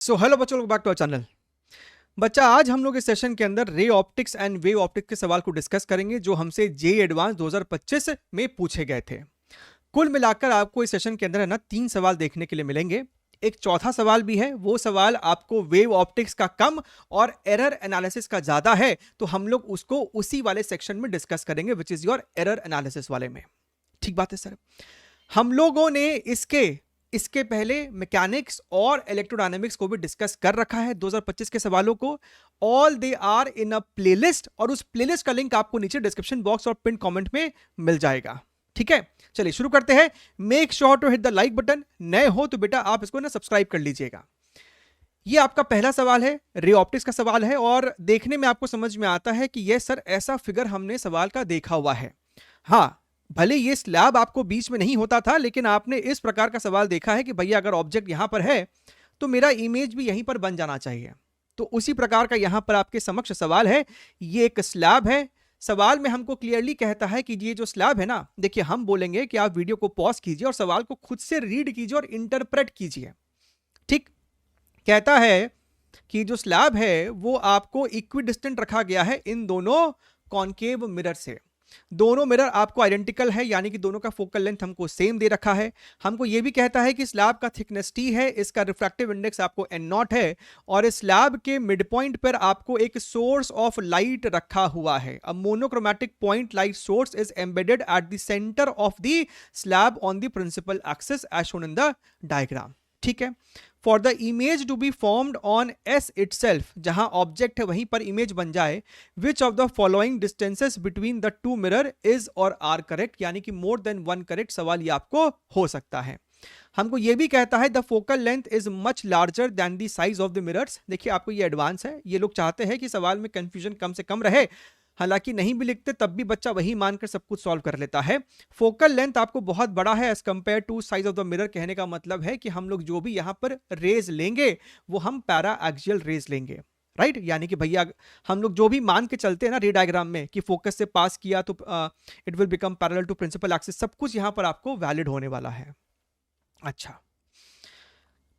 Hello बच्चों, welcome back to our channel. बच्चा, आज हम लोग इस सेशन के अंदर ray optics and wave optics के सवाल को डिस्कस करेंगे जो हमसे जेईई एडवांस 2025 में पूछे गए थे। कुल मिलाकर आपको इस सेशन के अंदर है ना 3 सवाल देखने के लिए मिलेंगे। एक चौथा सवाल भी है, वो सवाल आपको वेव ऑप्टिक्स का कम और एरर एनालिसिस का ज्यादा है, तो हम लोग उसको उसी वाले सेक्शन में डिस्कस करेंगे, विच इज योर एरर एनालिसिस वाले में। ठीक बात है सर। हम लोगों ने इसके इसके पहले मैकेनिक्स और इलेक्ट्रोडायनेमिक्स को भी डिस्कस कर रखा है 2025 के सवालों को। All they are in a playlist, और उस प्लेलिस्ट का लिंक आपको नीचे डिस्क्रिप्शन बॉक्स और पिन कमेंट में मिल जाएगा। ठीक है, चलिए शुरू करते हैं। Make sure to hit the like button. नए हो तो बेटा आप इसको ना सब्सक्राइब कर लीजिएगा। ये आपका पहला सवाल है, रे ऑप्टिक्स का सवाल है, और देखने में आपको समझ में आता है कि यस सर, ऐसा फिगर हमने सवाल का देखा हुआ है। हाँ, भले ये स्लैब आपको बीच में नहीं होता था, लेकिन आपने इस प्रकार का सवाल देखा है कि भैया अगर ऑब्जेक्ट यहां पर है तो मेरा इमेज भी यहीं पर बन जाना चाहिए। तो उसी प्रकार का यहां पर आपके समक्ष सवाल है। ये एक स्लैब है। सवाल में हमको क्लियरली कहता है कि ये जो स्लैब है ना, देखिए हम बोलेंगे कि आप वीडियो को पॉज कीजिए और सवाल को खुद से रीड कीजिए और इंटरप्रेट कीजिए। ठीक, कहता है कि जो स्लैब है वो आपको इक्विडिस्टेंट रखा गया है इन दोनों कॉनकेव मिरर से। दोनों मिरर आपको आइडेंटिकल है, यानी कि दोनों का फोकल लेंथ हमको सेम दे रखा है। हमको यह भी कहता है कि स्लैब का थिकनेस टी है, इसका रिफ्रैक्टिव इंडेक्स आपको एन नॉट है, और इस स्लैब के मिड पॉइंट पर आपको एक सोर्स ऑफ लाइट रखा हुआ है। A monochromatic point light source is embedded at the centre of the slab on the principal axis as shown in the diagram. ठीक है, for the image to be formed on S itself, जहां object है वहीं पर image बन जाए, which of the following distances between the two mirror is और are correct, यानी कि मोर देन वन करेक्ट सवाल ये आपको हो सकता है। हमको ये भी कहता है the focal length is much larger than the size of the mirrors. देखिए आपको ये एडवांस है, ये लोग चाहते हैं कि सवाल में कंफ्यूजन कम से कम रहे, हालांकि नहीं भी लिखते तब भी बच्चा वही मानकर सब कुछ सॉल्व कर लेता है। फोकल लेंथ आपको बहुत बड़ा है as compare to size of the mirror, कहने का मतलब है कि हम लोग जो भी यहां पर रेज लेंगे वो हम पैरा एक्सियल रेज लेंगे, राइट यानी कि भैया हम लोग जो भी मान के चलते हैं ना रे डायग्राम में कि फोकस से पास किया तो it will become parallel to principal axis, सब कुछ यहां पर आपको वैलिड होने वाला है। अच्छा,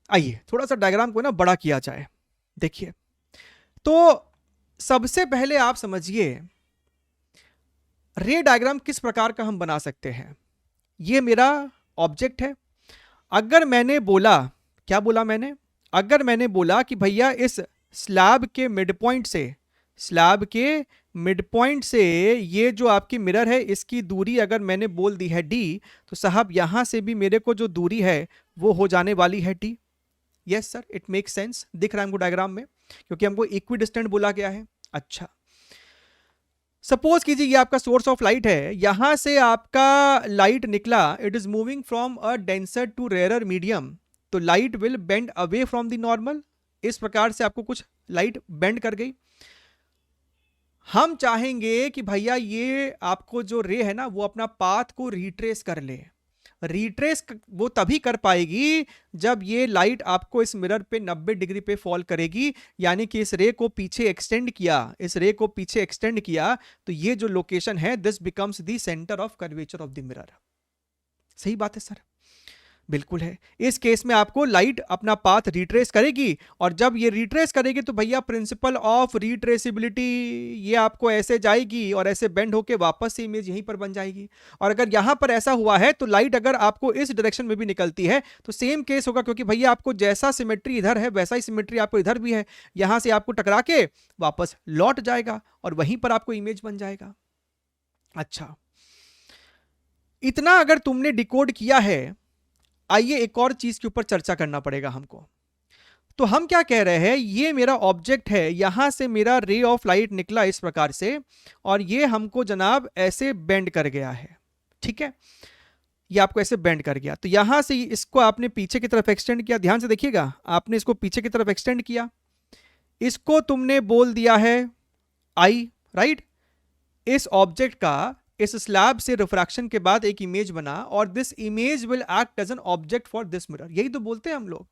आइए थोड़ा सा डायग्राम को ना बड़ा किया जाए। देखिए, तो सबसे पहले आप समझिए रे डायग्राम किस प्रकार का हम बना सकते हैं। ये मेरा ऑब्जेक्ट है। अगर मैंने बोला, क्या बोला मैंने, अगर मैंने बोला कि भैया इस स्लैब के मिड पॉइंट से, स्लैब के मिड पॉइंट से ये जो आपकी मिरर है इसकी दूरी अगर मैंने बोल दी है डी, तो साहब यहां से भी मेरे को जो दूरी है वो हो जाने वाली है T. Yes sir, it make sense, दिख रहा है हमको डायग्राम में, क्योंकि हमको इक्विडिस्टेंट बोला गया है। अच्छा, सपोज कीजिए ये आपका सोर्स ऑफ लाइट है, यहां से आपका लाइट निकला, it is moving from a denser to rarer medium, तो light will bend away from the normal. इस प्रकार से आपको कुछ लाइट बेंड कर गई। हम चाहेंगे कि भैया ये आपको जो रे है ना वो अपना पाथ को रिट्रेस कर ले। रिट्रेस वो तभी कर पाएगी जब ये लाइट आपको इस मिरर पे 90 डिग्री पे फॉल करेगी, यानी कि इस रे को पीछे एक्सटेंड किया, इस रे को पीछे एक्सटेंड किया, तो ये जो लोकेशन है this becomes the centre of curvature of the mirror. सही बात है सर, बिल्कुल है। इस केस में आपको लाइट अपना पाथ रिट्रेस करेगी, और जब ये रिट्रेस करेगी तो भैया प्रिंसिपल ऑफ रिट्रेसिबिलिटी, ये आपको ऐसे जाएगी और ऐसे बेंड होके वापस से इमेज यहीं पर बन जाएगी। और अगर यहां पर ऐसा हुआ है तो लाइट अगर आपको इस डायरेक्शन में भी निकलती है तो सेम केस होगा, क्योंकि भैया आपको जैसा सिमेट्री इधर है वैसा ही सिमेट्री आपको इधर भी है, यहां से आपको टकरा के वापस लौट जाएगा और वहीं पर आपको इमेज बन जाएगा। अच्छा, इतना अगर तुमने डिकोड किया है, आइए एक और चीज के ऊपर चर्चा करना पड़ेगा हमको। तो हम क्या कह रहे हैं, ये मेरा ऑब्जेक्ट है, यहां से मेरा रे ऑफ लाइट निकला इस प्रकार से, और ये हमको जनाब ऐसे बेंड कर गया है। ठीक है, ये आपको ऐसे बेंड कर गया, तो यहां से इसको आपने पीछे की तरफ एक्सटेंड किया। ध्यान से देखिएगा, आपने इसको पीछे की तरफ एक्सटेंड किया, इसको तुमने बोल दिया है आई, राइट। इस ऑब्जेक्ट का इस स्लैब से रिफ्रैक्शन के बाद एक इमेज बना, और this image will act as an object for this mirror, यही तो बोलते हैं हम लोग।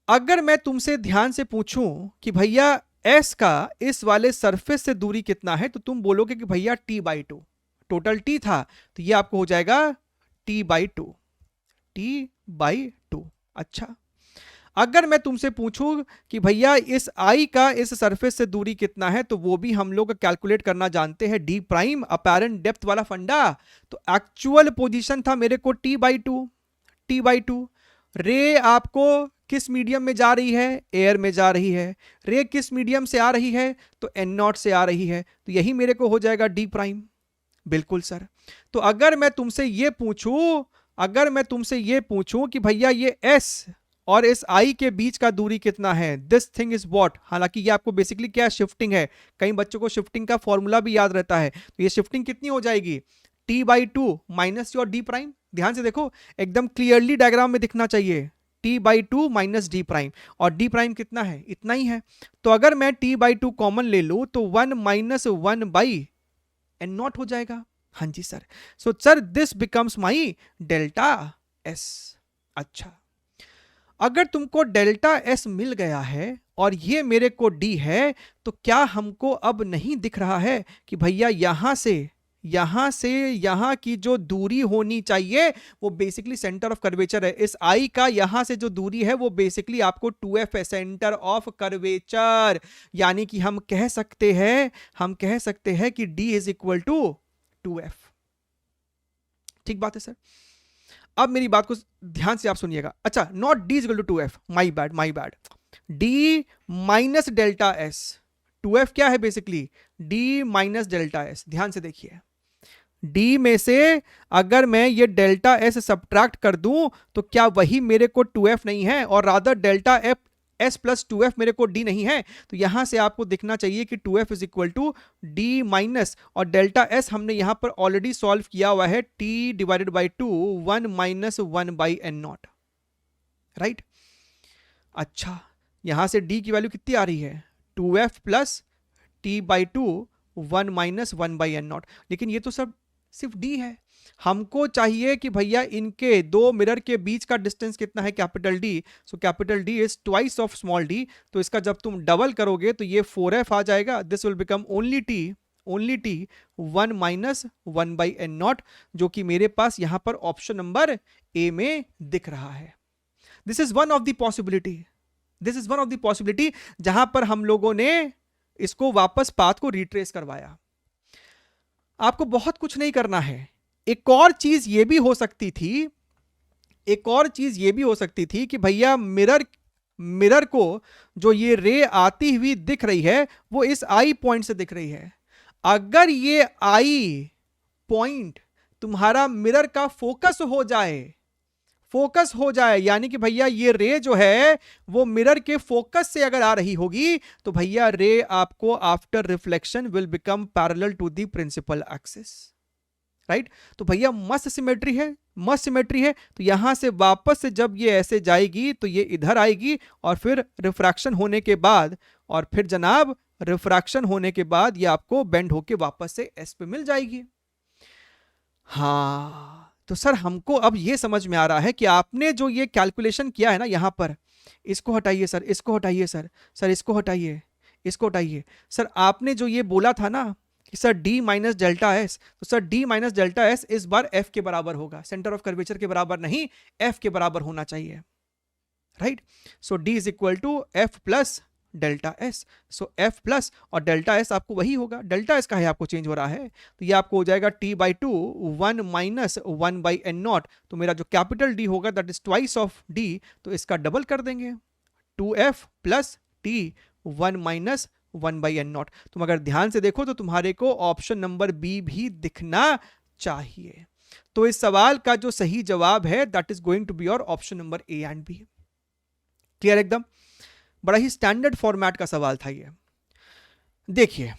अगर मैं तुमसे ध्यान से पूछूं कि भैया एस का इस वाले सरफेस से दूरी कितना है, तो तुम बोलोगे कि भैया t/2, टोटल t था तो ये आपको हो जाएगा t/2, t/2। अच्छा, अगर मैं तुमसे पूछूं कि भैया इस आई का इस सरफेस से दूरी कितना है, तो वो भी हम लोग कैलकुलेट करना जानते हैं, डी प्राइम अपेरेंट डेप्थ वाला फंडा। तो एक्चुअल पोजीशन था मेरे को टी बाई टू। रे आपको किस मीडियम में जा रही है, एयर में जा रही है। रे किस मीडियम से आ रही है, तो एन नॉट से आ रही है, तो यही मेरे को हो जाएगा डी प्राइम। बिल्कुल सर। तो अगर मैं तुमसे ये पूछूं कि भैया ये एस और इस आई के बीच का दूरी कितना है, दिस थिंग इज व्हाट। हालांकि ये आपको बेसिकली क्या शिफ्टिंग है, कई बच्चों को शिफ्टिंग का फॉर्मूला भी याद रहता है। तो ये शिफ्टिंग कितनी हो जाएगी, t/2 minus your D prime. ध्यान से देखो, एकदम क्लियरली डायग्राम में दिखना चाहिए, t/2 माइनस डी प्राइम, और डी प्राइम कितना है, इतना ही है। तो अगर मैं t/2 कॉमन ले लूं तो 1 माइनस 1/n0 हो जाएगा। हाँ जी sir. So sir this becomes my delta S. अच्छा, अगर तुमको डेल्टा एस मिल गया है और ये मेरे को डी है, तो क्या हमको अब नहीं दिख रहा है कि भैया यहां से यहां की जो दूरी होनी चाहिए वो बेसिकली सेंटर ऑफ कर्वेचर है। इस आई का यहां से जो दूरी है वो बेसिकली आपको 2f है, सेंटर ऑफ कर्वेचर। यानी कि हम कह सकते हैं कि d is equal to 2f। ठीक बात है सर। अब मेरी बात को ध्यान से आप सुनिएगा। अच्छा, not d is equal to 2f, my bad. d minus delta S. 2f क्या है basically, d minus delta S. ध्यान से देखिए, d में से अगर मैं ये डेल्टा एस सब्ट्रैक्ट कर दूं तो क्या वही मेरे को 2f नहीं है, और rather delta F S plus 2f मेरे को d नहीं है। तो यहां से आपको दिखना चाहिए कि 2f is equal to D minus, और डेल्टा s हमने यहां पर ऑलरेडी सॉल्व किया हुआ है, t divided by 2 1 minus 1/n0, right. अच्छा, यहां से d की वैल्यू कितनी आ रही है, 2f plus t/2 1 minus 1/n0। लेकिन ये तो सब सिर्फ d है। हमको चाहिए कि भैया इनके दो मिरर के बीच का डिस्टेंस कितना है, capital D. So capital D is twice of small D. तो इसका जब तुम डबल करोगे तो ये 4f आ जाएगा। This will become only t 1 minus 1/n0, जो कि मेरे पास यहां पर ऑप्शन नंबर ए में दिख रहा है। This is one of the possibility जहां पर हम लोगों ने इसको वापस पाथ को रिट्रेस करवाया। आपको बहुत कुछ नहीं करना है। एक और चीज ये भी हो सकती थी कि भैया मिरर को जो ये रे आती हुई दिख रही है वो इस आई पॉइंट से दिख रही है। अगर ये आई पॉइंट तुम्हारा मिरर का फोकस हो जाए, यानी कि भैया ये रे जो है वो मिरर के फोकस से अगर आ रही होगी, तो भैया रे आपको after reflection will become parallel to the principal axis, right. तो भैया मस्त सिमेट्री है। तो यहां से वापस से जब ये ऐसे जाएगी तो ये इधर आएगी, और फिर रिफ्रैक्शन होने के बाद ये आपको बेंड होके वापस से एस पे मिल जाएगी। हाँ, तो सर हमको अब ये समझ में आ रहा है कि आपने जो ये कैलकुलेशन किया है ना, यहां पर इसको हटाइए सर, इसको हटाइए सर, इसको हटाइए, सर आपने जो ये बोला था ना कि sir d minus delta S, तो sir d minus delta S इस बार f के बराबर होगा, सेंटर ऑफ कर्वेचर के बराबर नहीं, f के बराबर होना चाहिए, right. So d is equal to f plus delta S. So f plus और डेल्टा एस आपको वही होगा, डेल्टा एस का है आपको चेंज हो रहा है, तो ये आपको हो जाएगा t/2 1 माइनस 1/n0। तो मेरा जो कैपिटल D होगा that is twice of d, तो इसका डबल कर देंगे, 2f plus t 1 minus 1/n0। तुम अगर ध्यान से देखो तो तुम्हारे को ऑप्शन नंबर बी भी दिखना चाहिए। तो इस सवाल का जो सही जवाब है that is going to be your option number A and B. Clear एकदम, बड़ा ही स्टैंडर्ड फॉर्मेट का सवाल था ये। देखिए,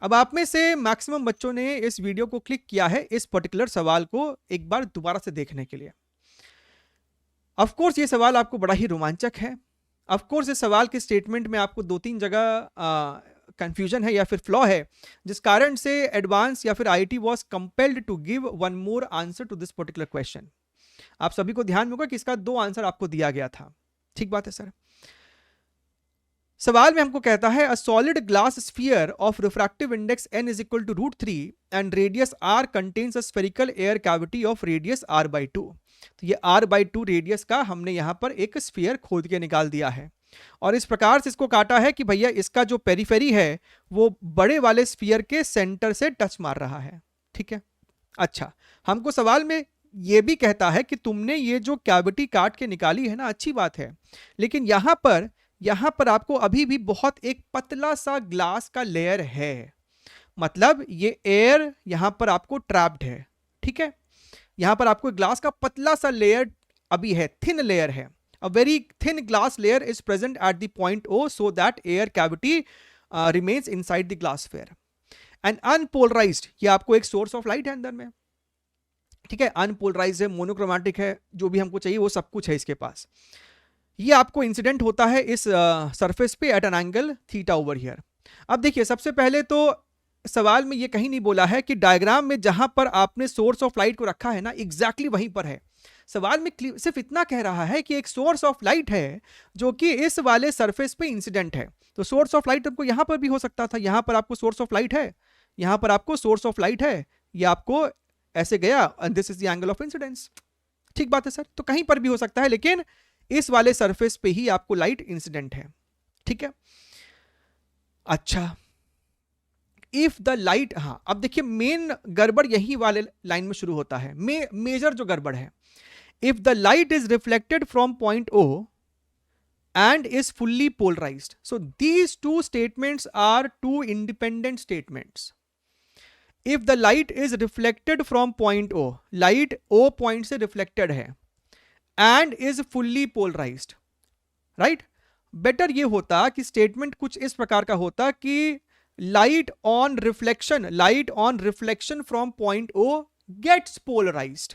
अब आप में से मैक्सिमम बच्चों ने इस वीडियो को क्लिक किया है इस पर्टिकुलर सवाल को एक बार दोबारा से देखने के लिए। ऑफ कोर्स ये सवाल आपको बड़ा ही रोमांचक है। ऑफ कोर्स इस सवाल के स्टेटमेंट में आपको 2-3 जगह कंफ्यूजन है या फिर फ्लॉ है, जिस कारण से एडवांस या फिर IIT was compelled to give one more answer to this particular question. आप सभी को ध्यान में होगा कि इसका 2 आंसर आपको दिया गया था। ठीक बात है सर। सवाल में हमको कहता है a solid glass sphere of refractive index n is equal to √3 and radius r contains a spherical air cavity of radius r/2। तो ये r/2 रेडियस का हमने यहाँ पर एक स्फीयर खोद के निकाल दिया है और इस प्रकार से इसको काटा है कि भैया इसका जो पेरीफेरी है वो बड़े वाले स्फीयर के सेंटर से टच मार रहा है। ठीक है, अच्छा, हमको सवाल में ये भी कहता है कि तुमने ये जो कैविटी काट के निकाली है ना, अच्छी बात है, लेकिन यहां पर आपको अभी भी बहुत एक पतला सा ग्लास का लेयर है, मतलब ये एयर यहां पर आपको ट्रैप्ड है। ठीक है, यहां पर आपको ग्लास का पतला सा लेयर अभी है, थिन लेयर है। A very thin glass layer is present at the point O so that air cavity remains inside the glass sphere and unpolarised. ये आपको एक सोर्स ऑफ लाइट है अंदर में। ठीक है, अनपोलराइज है, मोनोक्रोमेटिक है, जो भी हमको चाहिए वो सब कुछ है इसके पास। ये आपको इंसिडेंट होता है इस सरफेस पे at an angle theta over here. अब देखिए, सबसे पहले तो सवाल में ये कहीं नहीं बोला है कि डायग्राम में जहां पर आपने सोर्स ऑफ लाइट को रखा है ना, एग्जैक्टली वहीं पर है। सवाल में सिर्फ इतना कह रहा है कि एक सोर्स ऑफ लाइट है जो कि इस वाले सरफेस पे इंसिडेंट है। तो सोर्स ऑफ लाइट आपको यहां पर भी हो सकता था, यहां पर आपको सोर्स ऑफ लाइट है, यहां पर आपको सोर्स ऑफ लाइट है, ये आपको ऐसे गया and this is the angle of incidence. ठीक बात है सर, तो कहीं पर भी हो सकता है, लेकिन इस वाले सरफेस पे ही आपको लाइट इंसिडेंट है। ठीक है, अच्छा, इफ द लाइट, हाँ अब देखिए मेन गड़बड़ यही वाले लाइन में शुरू होता है, मेजर जो गड़बड़ है। If the light is reflected from point O and is fully polarized, so these two statements are two independent statements. If the light is reflected from point O, light O point से reflected है and is fully polarized, right? Better ये होता कि statement कुछ इस प्रकार का होता कि light on reflection from point O gets polarized.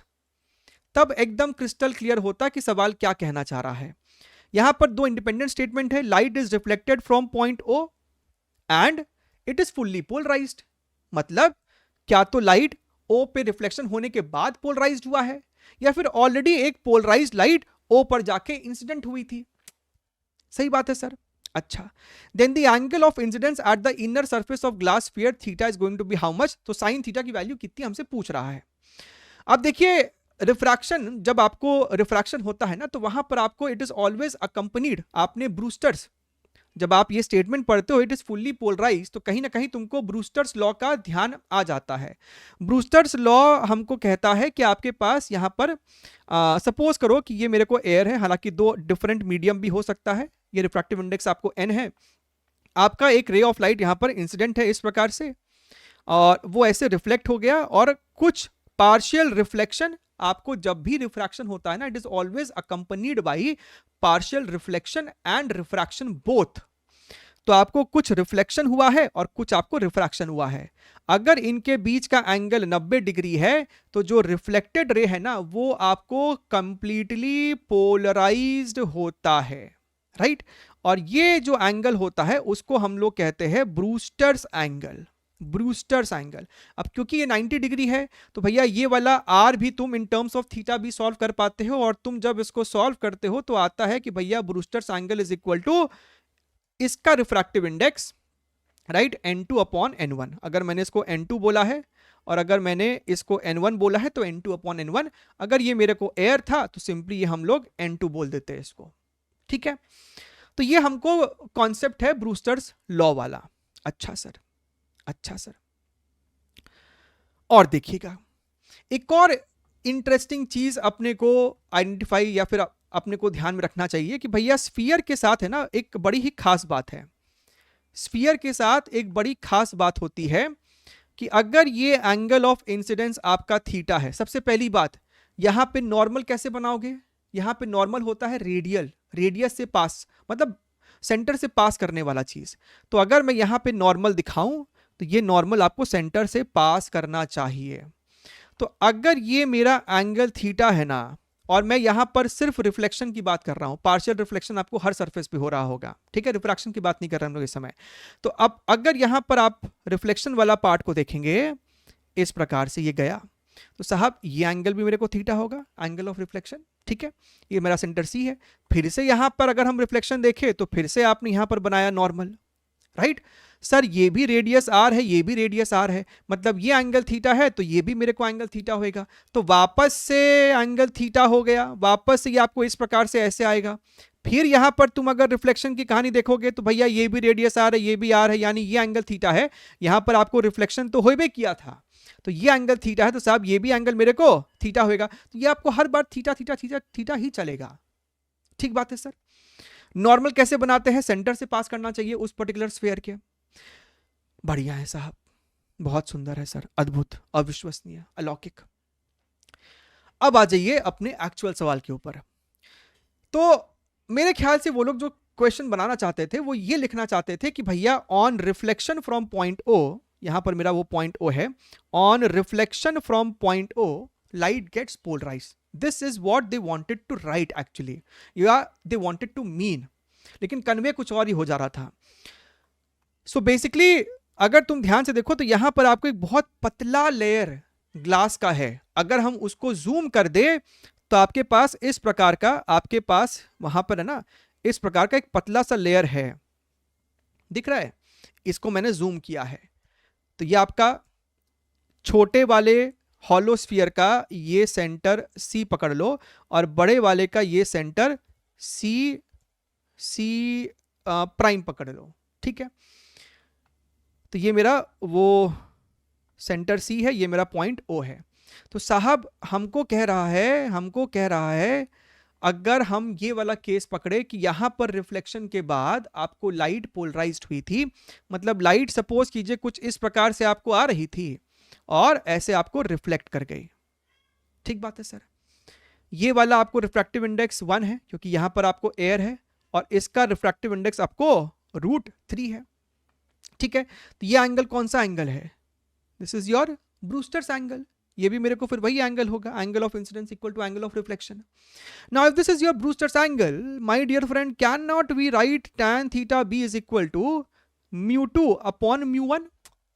तब एकदम क्रिस्टल क्लियर होता कि सवाल क्या कहना चाह रहा है। यहां पर दो इंडिपेंडेंट स्टेटमेंट है, light is reflected from point O and it is fully polarized. मतलब क्या तो लाइट O पे रिफ्लेक्शन होने के बाद पोलराइज्ड हुआ है, या फिर ऑलरेडी एक पोलराइज्ड लाइट O पर जाके इंसिडेंट हुई थी। सही बात है सर। अच्छा, then the angle of incidence at the inner surface of glass sphere theta is going to be how much. तो साइन थीटा की वैल्यू कितनी हमसे पूछ रहा है। अब देखिए, रिफ्रैक्शन, जब आपको रिफ्रैक्शन होता है ना, तो वहां पर आपको इट इज ऑलवेज अकंपनीड, आपने ब्रूस्टर्स, जब आप ये स्टेटमेंट पढ़ते हो इट इज फुल्ली पोलराइज, तो कहीं ना कहीं तुमको ब्रूस्टर्स लॉ का ध्यान आ जाता है। ब्रूस्टर्स लॉ हमको कहता है कि आपके पास यहां पर सपोज करो कि ये मेरे को एयर है, हालांकि दो डिफरेंट मीडियम भी हो सकता है, ये रिफ्रैक्टिव इंडेक्स आपको n है, आपका एक रे ऑफ लाइट यहां पर इंसिडेंट है इस प्रकार से, और वो ऐसे रिफ्लेक्ट हो गया, और कुछ पार्शियल रिफ्लेक्शन, आपको जब भी रिफ्रैक्शन होता है ना, it is always accompanied by partial reflection and refraction both. तो आपको कुछ रिफ्लेक्शन हुआ है और कुछ आपको रिफ्रैक्शन हुआ है। अगर इनके बीच का एंगल 90 डिग्री है तो जो रिफ्लेक्टेड रे है ना, वो आपको कंप्लीटली पोलराइज्ड होता है, राइट? और ये जो एंगल होता है उसको हम लोग कहते हैं ब्रूस्टर्स एंगल। Brewster's angle. अब क्योंकि ये 90 डिग्री है तो भैया ये वाला आर भी तुम इन टर्म्स ऑफ थीटा भी सॉल्व कर पाते हो, और तुम जब इसको सॉल्व करते हो तो आता है कि भैया Brewster's angle is equal to इसका refractive index, right, n2 upon n1। अगर मैंने इसको n2 बोला है और अगर मैंने इसको n1 बोला है तो n2 अपॉन n1। अगर ये मेरे को एयर था तो सिंपली ये हम लोग n2 बोल देते हैं इसको। ठीक है, तो ये हमको कॉन्सेप्ट है ब्रूस्टर्स लॉ वाला। अच्छा सर, अच्छा सर। और देखिएगा, एक और इंटरेस्टिंग चीज अपने को आइडेंटिफाई या फिर अपने को ध्यान में रखना चाहिए कि भैया स्फीयर के साथ है ना एक बड़ी ही खास बात है। स्फीयर के साथ एक बड़ी खास बात होती है कि अगर ये एंगल ऑफ इंसिडेंस आपका थीटा है, सबसे पहली बात यहां पे नॉर्मल कैसे बनाओगे? यहां पे नॉर्मल होता है रेडियल, रेडियस से पास, मतलब सेंटर से पास करने वाला चीज। तो अगर मैं यहां पे नॉर्मल दिखाऊं तो ये नॉर्मल आपको सेंटर से पास करना चाहिए। तो अगर ये मेरा एंगल थीटा है ना, और मैं यहां पर सिर्फ रिफ्लेक्शन की बात कर रहा हूं, पार्शियल रिफ्लेक्शन आपको हर सरफेस पे हो रहा होगा, ठीक है, रिफ्रैक्शन की बात नहीं कर रहे हम लोग इस समय। तो अब अगर यहां पर आप रिफ्लेक्शन वाला पार्ट को देखेंगे इस प्रकार से ये गया, तो साहब ये एंगल भी मेरे को थीटा होगा, एंगल ऑफ रिफ्लेक्शन, ठीक है, ये मेरा सेंटर सी है। फिर से यहां पर अगर हम रिफ्लेक्शन देखें तो फिर से आपने यहां पर बनाया नॉर्मल, राइट। सर ये भी रेडियस आर है, ये भी रेडियस आर है, मतलब ये एंगल थीटा है तो ये भी मेरे को एंगल थीटा होएगा, तो वापस से एंगल थीटा हो गया, वापस से ये आपको इस प्रकार से ऐसे आएगा। फिर यहां पर तुम अगर रिफ्लेक्शन की कहानी देखोगे तो भैया ये भी रेडियस आर है, ये भी आर है, यानी ये एंगल थीटा है, यहां पर आपको रिफ्लेक्शन तो हो भी किया था, तो ये एंगल थीटा है, तो साहब ये भी एंगल मेरे को थीटा होएगा, तो ये आपको हर बार थीटा थीटा थीटा थीटा ही चलेगा। ठीक बात है सर। नॉर्मल कैसे बनाते हैं, सेंटर से पास करना चाहिए उस पर्टिकुलर स्फीयर के। बढ़िया है साहब, बहुत सुंदर है सर, अद्भुत, अविश्वसनीय, अलौकिक। अब आ जाइए अपने एक्चुअल सवाल के ऊपर। तो मेरे ख्याल से वो लोग जो क्वेश्चन बनाना चाहते थे वो ये लिखना चाहते थे कि भैया on reflection from point O, यहां पर मेरा वो पॉइंट ओ है, on reflection from point O light gets polarized. This is what they wanted to write actually. Yeah, they wanted to mean. लेकिन कन्वे कुछ और ही हो जा रहा था। So basically अगर तुम ध्यान से देखो तो यहां पर आपको एक बहुत पतला लेयर ग्लास का है, अगर हम उसको जूम कर दे तो आपके पास इस प्रकार का, आपके पास वहां पर है ना, इस प्रकार का एक पतला सा लेयर है, दिख रहा है, इसको मैंने जूम किया है, तो ये आपका छोटे वाले हॉलोस्फीयर का ये सेंटर सी पकड़ लो और बड़े वाले का ये सेंटर सी प्राइम पकड़ लो, ठीक है। तो ये मेरा वो सेंटर सी है, ये मेरा पॉइंट ओ है। तो साहब हमको कह रहा है अगर हम ये वाला केस पकड़े कि यहां पर रिफ्लेक्शन के बाद आपको लाइट पोलराइज्ड हुई थी, मतलब लाइट सपोज कीजिए कुछ इस प्रकार से आपको आ रही थी और ऐसे आपको रिफ्लेक्ट कर गई। ठीक बात है सर। ये वाला आपको रिफ्रैक्टिव इंडेक्स 1 है क्योंकि यहां पर आपको एयर है और इसका रिफ्रैक्टिव इंडेक्स आपको √3 है। ठीक है, तो ये एंगल कौन सा एंगल है, this is your Brewster's angle, ये भी मेरे को फिर वही एंगल होगा, angle of incidence equal to angle of reflection. Now if this is your Brewster's angle my dear friend, can not we write tan theta b is equal to μ2 upon μ1।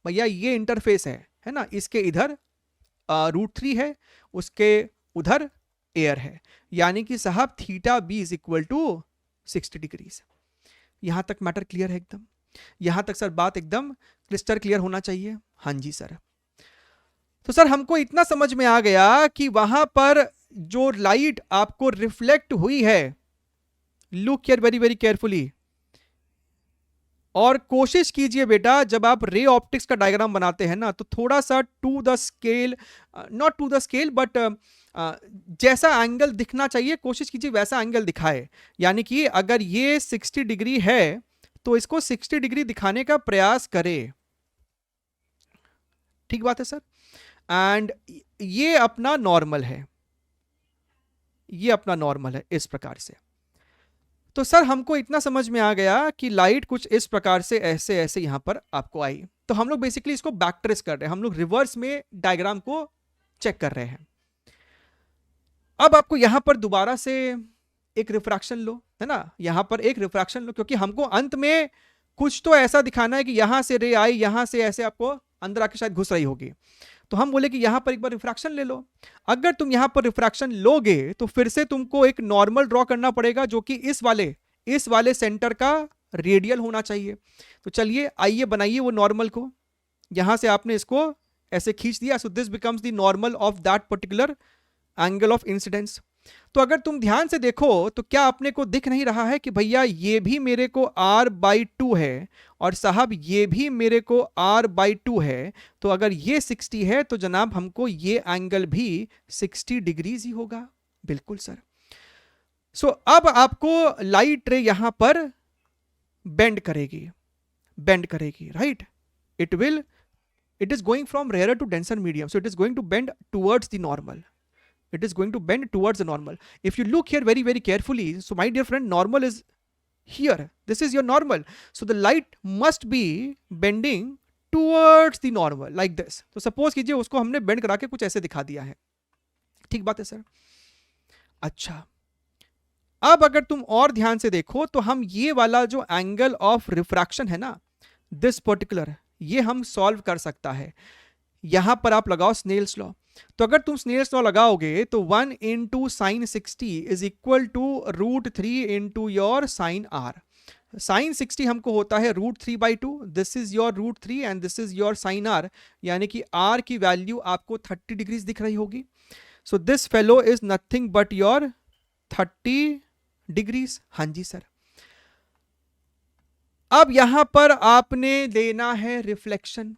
भैया ये interface है ना, इसके इधर √3 है, उसके उधर एयर है, यानी कि साहब theta b is equal to 60 degrees. यहां तक मैटर क्लियर है एकदम, यहां तक सर बात एकदम क्रिस्टल क्लियर होना चाहिए। हाँ जी सर। तो सर हमको इतना समझ में आ गया कि वहां पर जो लाइट आपको रिफ्लेक्ट हुई है, look here very very carefully, और कोशिश कीजिए बेटा जब आप रे ऑप्टिक्स का डायग्राम बनाते हैं ना तो थोड़ा सा to the scale, not to the scale but जैसा एंगल दिखना चाहिए कोशिश कीजिए वैसा एंगल दिखाए, यानी कि अगर ये 60 डिग्री है तो इसको 60 डिग्री दिखाने का प्रयास करे। ठीक बात है सर। एंड ये अपना नॉर्मल है, ये अपना नॉर्मल है इस प्रकार से। तो सर हमको इतना समझ में आ गया कि लाइट कुछ इस प्रकार से ऐसे ऐसे यहां पर आपको आई, तो हम लोग बेसिकली इसको बैक ट्रेस कर रहे हैं, हम लोग रिवर्स में डायग्राम को चेक कर रहे हैं। अब आपको यहां पर दोबारा से एक रिफ्रैक्शन लो, है ना, यहां पर एक रिफ्रैक्शन लो, क्योंकि हमको अंत में कुछ तो ऐसा दिखाना है कि यहां से रे आई, यहां से ऐसे आपको अंदर आके शायद घुस रही होगी, तो हम बोले कि यहां पर एक बार रिफ्रैक्शन ले लो। अगर तुम यहां पर रिफ्रैक्शन लोगे तो फिर से तुमको एक नॉर्मल ड्रॉ करना पड़ेगा जो कि इस वाले सेंटर का रेडियल होना चाहिए। तो चलिए आइए बनाइए वो नॉर्मल को, यहां से आपने इसको ऐसे खींच दिया, सो this becomes the normal of that particular angle of incidence. तो अगर तुम ध्यान से देखो तो क्या अपने को दिख नहीं रहा है कि भैया ये भी मेरे को r/2 है और साहब ये भी मेरे को r/2 है, तो अगर ये 60 है तो जनाब हमको ये एंगल भी 60 डिग्रीज ही होगा। बिल्कुल सर। सो अब आपको लाइट रे यहां पर बेंड करेगी, right, it is going from rare to denser medium, so it is going to bend towards the normal, it is going to bend towards the normal. If you look here very very carefully, so my dear friend, normal is here, this is your normal, so the light must be bending towards the normal like this. तो suppose कीजिए उसको हमने bend करा के कुछ ऐसे दिखा दिया है। ठीक बात है सर। अच्छा, अब अगर तुम और ध्यान से देखो तो हम ये वाला जो एंगल ऑफ रिफ्रैक्शन है ना, दिस पर्टिकुलर, ये हम सॉल्व कर सकता है। यहां पर आप लगाओ स्नेल्स लॉ, तो अगर तुम स्नेल्स लॉ लगाओगे तो 1 into sine 60 is equal to √3 into your sine R. Sine 60 हमको होता है √3/2, this is your √3 and this is your sine R, यानी कि आर की वैल्यू आपको 30 डिग्रीज दिख रही होगी। So this fellow is nothing but your 30 degrees. हाँ जी सर। अब यहां पर आपने लेना है रिफ्लेक्शन।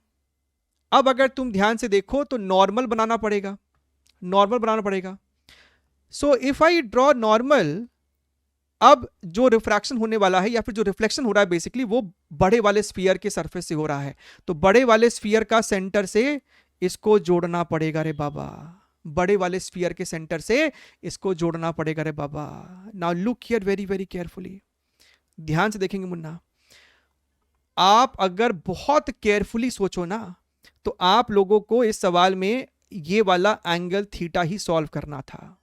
अब अगर तुम ध्यान से देखो तो नॉर्मल बनाना पड़ेगा, नॉर्मल बनाना पड़ेगा। So if I draw normal, अब जो रिफ्रैक्शन होने वाला है या फिर जो रिफ्लेक्शन हो रहा है बेसिकली वो बड़े वाले स्फीयर के सरफेस से हो रहा है, तो बड़े वाले स्फीयर का सेंटर से इसको जोड़ना पड़ेगा रे बाबा, बड़े वाले स्फीयर के सेंटर से इसको जोड़ना पड़ेगा रे बाबा। Now look here very very carefully, ध्यान से देखेंगे मुन्ना। आप अगर बहुत केयरफुली सोचो ना तो आप लोगों को इस सवाल में ये वाला एंगल थीटा ही सॉल्व करना था।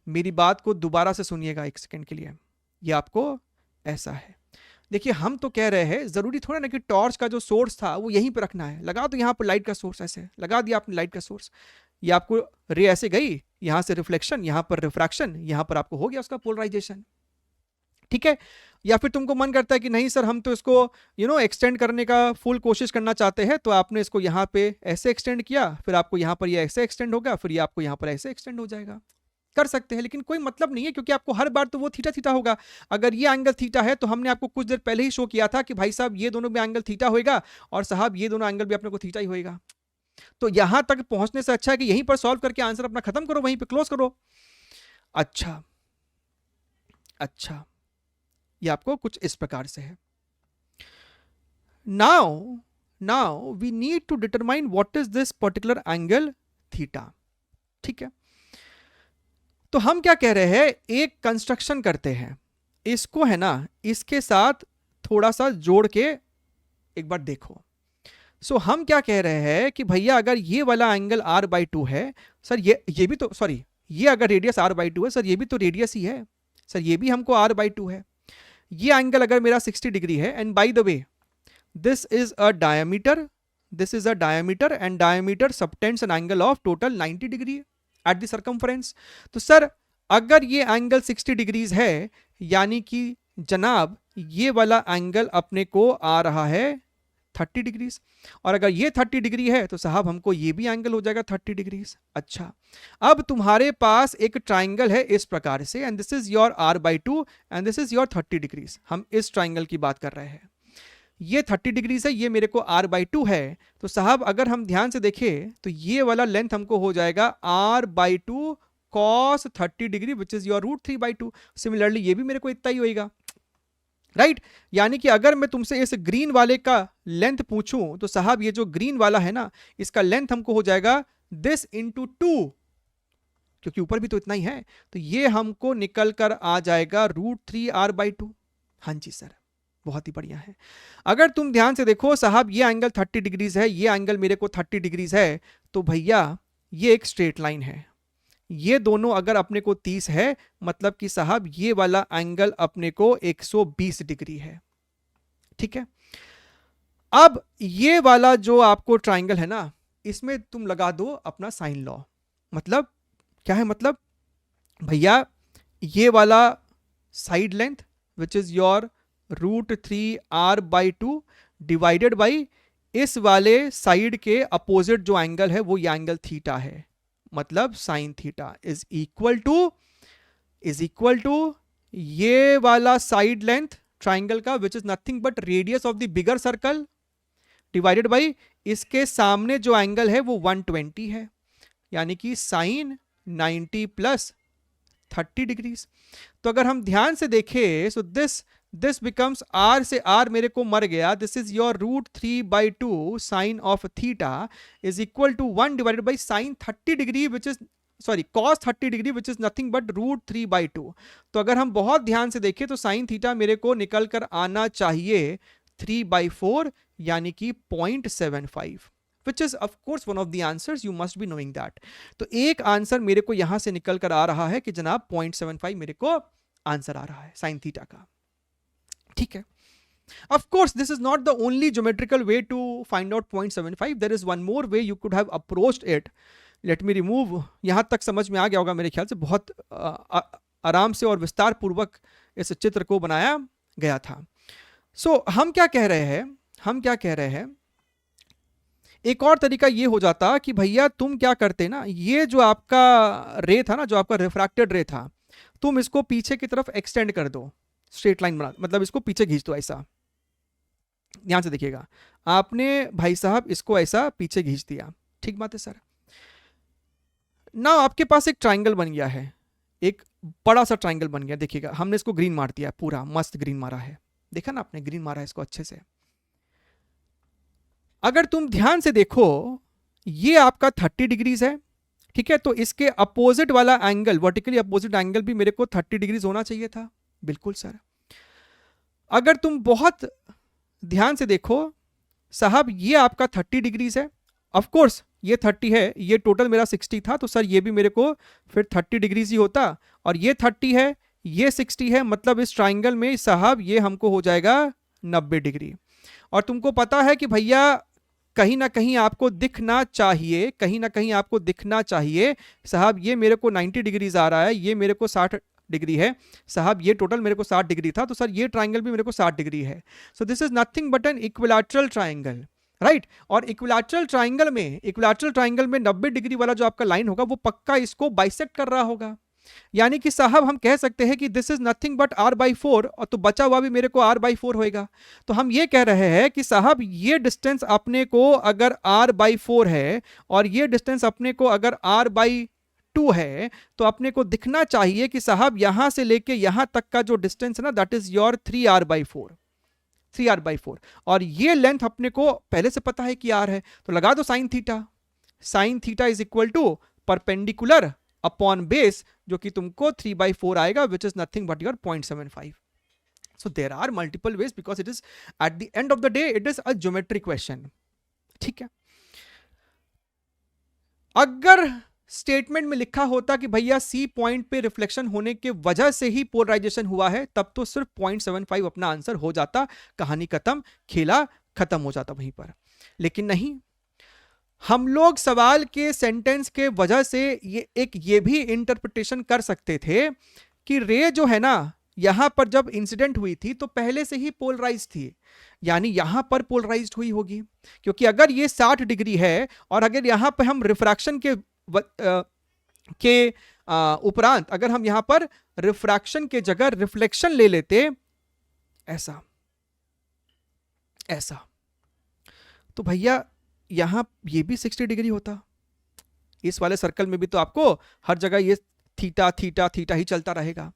मेरी बात को दोबारा से सुनिएगा एक सेकंड के लिए। ये आपको ऐसा है, देखिए हम तो कह रहे हैं जरूरी थोड़ा ना कि टॉर्च का जो सोर्स था वो यहीं पर रखना है। लगा तो यहां पर लाइट का सोर्स, ऐसे लगा दिया आपने लाइट का सोर्स, ये आपको रे ऐसे गई, यहां से रिफ्लेक्शन, यहां पर रिफ्रैक्शन, यहां पर आपको हो गया उसका पोलराइजेशन। ठीक है। या फिर तुमको मन करता है कि नहीं सर हम तो इसको एक्सटेंड करने का फुल कोशिश करना चाहते हैं, तो आपने इसको यहां पे ऐसे एक्सटेंड किया, फिर आपको यहां पर ये ऐसे एक्सटेंड होगा, फिर ये आपको यहां पर ऐसे एक्सटेंड हो जाएगा। कर सकते हैं, लेकिन कोई मतलब नहीं है क्योंकि आपको हर बार तो वो थीटा थीटा होगा। अगर ये एंगल थीटा है तो हमने आपको कुछ देर पहले ही शो किया था कि भाई साहब ये दोनों भी एंगल थीटा होएगा और साहब ये दोनों एंगल भी अपने को थीटा ही होएगा। तो यहां तक पहुंचने से अच्छा है कि यहीं पर सॉल्व करके आंसर अपना खत्म करो, वहीं पे क्लोज करो। अच्छा अच्छा, ये आपको कुछ इस प्रकार से है। Now we need to determine what is this particular angle theta. ठीक है, तो हम क्या कह रहे हैं, एक कंस्ट्रक्शन करते हैं, इसको है ना इसके साथ थोड़ा सा जोड़ के एक बार देखो। सो हम क्या कह रहे हैं कि भैया अगर ये वाला एंगल r/2 है सर, ये भी तो सॉरी, ये अगर रेडियस r/2 है सर, ये भी तो रेडियस ही है सर, ये भी हमको r/2 है। ये एंगल अगर मेरा 60 डिग्री है, and by the way this is a diameter, this is a diameter and diameter subtends an angle of total 90 degree at the circumference. तो सर अगर ये एंगल 60 डिग्रीज है, यानी कि जनाब ये वाला एंगल अपने को आ रहा है 30 डिग्रीज, और अगर ये 30 डिग्री है तो साहब हमको ये भी एंगल हो जाएगा 30 डिग्रीज। अच्छा, अब तुम्हारे पास एक ट्राइंगल है इस प्रकार से, and this is your r/2 and this is your 30 degrees. हम इस ट्राइंगल की बात कर रहे हैं, ये 30 डिग्रीज है, ये मेरे को r/2 है। तो साहब अगर हम ध्यान से देखें तो ये वाला लेंथ हमको हो जाएगा r/2 cos 30 degree which is your √3/2। Similarly ये भी मेरे को इतना ही होएगा, राइट। यानी कि अगर मैं तुमसे इस ग्रीन वाले का लेंथ पूछूं तो साहब ये जो ग्रीन वाला है ना, इसका लेंथ हमको हो जाएगा दिस इंटू 2, क्योंकि ऊपर भी तो इतना ही है, तो ये हमको निकल कर आ जाएगा √3r/2। हाँ जी सर, बहुत ही बढ़िया है। अगर तुम ध्यान से देखो साहब ये एंगल 30 डिग्रीज है, ये एंगल मेरे को 30 डिग्रीज है, तो भैया ये एक स्ट्रेट लाइन है, ये दोनों अगर अपने को 30 है, मतलब कि साहब ये वाला एंगल अपने को 120 डिग्री है। ठीक है, अब ये वाला जो आपको ट्राइंगल है ना, इसमें तुम लगा दो अपना साइन लॉ। मतलब क्या है, मतलब भैया ये वाला side length which is your √3r/2 divided by इस वाले साइड के अपोजिट जो एंगल है वो ये एंगल थीटा है, मतलब sine theta is equal to ये वाला साइड लेंथ ट्राइंगल का which is nothing but radius of the bigger circle divided by इसके सामने जो एंगल है वो 120 है, यानी कि साइन 90 प्लस 30 डिग्रीज। तो अगर हम ध्यान से देखें सो दिस बिकम्स r से r मेरे को मर गया, this is your √3/2 sine of theta is equal to 1 divided by sine 30 degree which is cos 30 degree which is nothing but √3/2। तो अगर हम बहुत ध्यान से देखें तो साइन थीटा मेरे को निकल कर आना चाहिए 3/4, यानी कि 0.75, which is of course one of the answers, you must be knowing that। तो एक आंसर मेरे को यहां से निकल कर आ रहा है कि जनाब 0.75 मेरे को आंसर आ रहा है साइन थीटा का। ठीक है, Of course, this is not the only geometrical way to find out 0.75. There is one more way you could have approached it. Let me remove. यहां तक समझ में आ गया होगा मेरे ख्याल से, बहुत आराम से और विस्तार पूर्वक इस चित्र को बनाया गया था. सो हम क्या कह रहे हैं, एक और तरीका ये हो जाता कि भैया तुम क्या करते ना, ये जो आपका रे था ना, जो आपका रिफ्रैक्टेड रे था, तुम इसको पीछे की तरफ एक्सटेंड कर दो, स्ट्रेट लाइन बना, मतलब इसको पीछे खींच दो ऐसा. ध्यान से देखिएगा, आपने भाई साहब इसको ऐसा पीछे खींच दिया. ठीक बात है सर. ना आपके पास एक ट्राइंगल बन गया है, एक बड़ा सा ट्राइंगल बन गया. देखिएगा, हमने इसको ग्रीन मार दिया, पूरा मस्त ग्रीन मारा है. देखा ना आपने, ग्रीन मारा है इसको अच्छे से. अगर तुम ध्यान से देखो, ये आपका 30 डिग्रीज है. ठीक है, तो इसके अपोजिट वाला एंगल, वर्टिकली अपोजिट एंगल भी मेरे को 30 डिग्रीज होना चाहिए था. बिल्कुल सर. अगर तुम बहुत ध्यान से देखो साहब, ये आपका 30 डिग्रीज है. ऑफ कोर्स ये 30 है, ये टोटल मेरा 60 था, तो सर ये भी मेरे को फिर 30 डिग्रीज ही होता. और ये 30 है, ये 60 है, मतलब इस ट्राइंगल में साहब ये हमको हो जाएगा 90 डिग्री. और तुमको पता है कि भैया कहीं ना कहीं आपको दिखना चाहिए, कहीं ना कहीं आपको दिखना चाहिए साहब, ये मेरे को 90 डिग्रीज आ रहा है, ये मेरे को 60 डिग्री है साहब, ये टोटल मेरे को 60 डिग्री था, तो सर ये ट्राइंगल भी मेरे को 60 डिग्री है. So this is nothing but an equilateral triangle, right. और इक्विलैटरल ट्राइंगल में 90 डिग्री वाला जो आपका लाइन होगा वो पक्का इसको बाइसेक्ट कर रहा होगा. यानी कि साहब हम कह सकते हैं कि this is nothing but r/4, और तो बचा हुआ भी मेरे को r/4 होएगा. तो हम ये कह रहे हैं कि साहब ये डिस्टेंस अपने को अगर r/4 है और ये डिस्टेंस अपने को अगर r/2 है, तो अपने को दिखना चाहिए कि साहब यहां से लेके यहां तक का जो डिस्टेंस है ना, दैट इज योर 3r/4. और ये लेंथ अपने को पहले से पता है कि r है, तो लगा दो sine theta is equal to perpendicular upon base, जो कि तुमको 3/4 आएगा, which is nothing but your 0.75. So there are multiple ways, because it is at the end of the day it is a geometric question. ठीक है. अगर statement में लिखा होता कि भैया सी पॉइंट पे रिफ्लेक्शन होने के वजह से ही पोलराइजेशन हुआ है, तब तो सिर्फ 0.75 अपना आंसर हो जाता, कहानी खत्म, खेला खत्म हो जाता वहीं पर. लेकिन नहीं, हम लोग सवाल के सेंटेंस के वजह से ये भी इंटरप्रिटेशन कर सकते थे कि रे जो है ना, यहां पर जब इंसिडेंट हुई थी तो पहले से ही पोलराइज थी, यानी यहां पर पोलराइज्ड हुई होगी. क्योंकि अगर ये 60 डिग्री है और अगर यहां पर हम रिफ्रैक्शन के उपरांत अगर हम यहां पर रिफ्रैक्शन के जगह रिफ्लेक्शन ले लेते ऐसा, तो भैया यहां ये भी 60 डिग्री होता. इस वाले सर्कल में भी तो आपको हर जगह ये थीटा थीटा थीटा ही चलता रहेगा.